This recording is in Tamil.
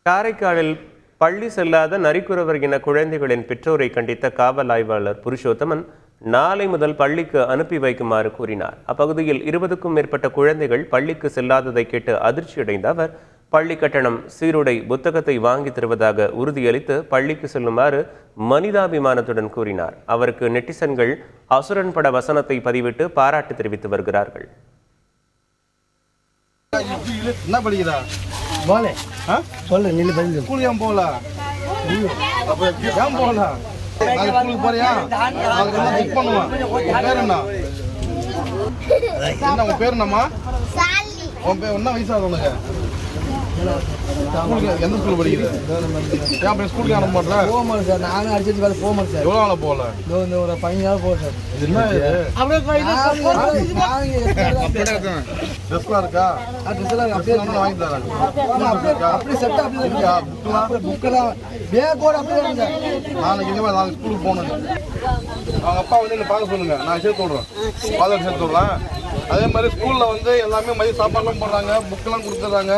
காரைக்காலில் பள்ளி செல்லாத நரிக்குறவர் இன குழந்தைகளின் பெற்றோரை கண்டித்த காவல் ஆய்வாளர் புருஷோத்தமன் நாளை முதல் பள்ளிக்கு அனுப்பி வைக்குமாறு கூறினார். அப்பகுதியில் 20க்கும் மேற்பட்ட குழந்தைகள் பள்ளிக்கு செல்லாததை கேட்டு அதிர்ச்சியடைந்த அவர் பள்ளி கட்டணம், சீருடை, புத்தகத்தை வாங்கி தருவதாக உறுதியளித்து பள்ளிக்கு செல்லுமாறு மனிதாபிமானத்துடன் கூறினார். அவருக்கு நெட்டிசன்கள் அசுரன் பட வசனத்தை பதிவிட்டு பாராட்டு தெரிவித்து வருகிறார்கள். என்ன படிக்கிறா? போலே சொல்லு நில்லு பதில் ஸ்கூல் ஏன் போகல? ஏன் போகல? நாளைக்கு ஸ்கூலுக்கு போறியா? நாளைக்கு வந்து செக் பண்ணுவான். பேர் என்ன? என்ன உன் பேர் என்னம்மா? உன் பேர் என்ன வயசாகுது உனக்கு? எந்த ஸ்கூல் படிக்கிற? ஏன் அப்படி ஸ்கூலுக்கு அனுப்ப மாட்டேன்? போக மாட்டேன் சார். நானும் அடிச்சு வேலை போக மாட்டேன் சார். எவ்வளோ நாள் போகல? ஒரு 15 நாள் போக சார். இது என்ன இது? ட்ரெஸ்லாம் இருக்கா? வாங்கி தரேன். அப்படி செட் அப்படி புக்கெல்லாம் பேக்கோட அப்படியே சார். நாளைக்கு ஸ்கூலுக்கு போகணும். அவங்க அப்பா வந்து என்ன பார்க்க சொல்லுங்க, நான் சேர்த்து விட்றேன். பாதர் சேர்த்து விட்றேன். அதே மாதிரி ஸ்கூலில் வந்து எல்லாமே மதிய சாப்பாடுலாம் போடுறாங்க, புக்கெல்லாம் கொடுத்துட்றாங்க.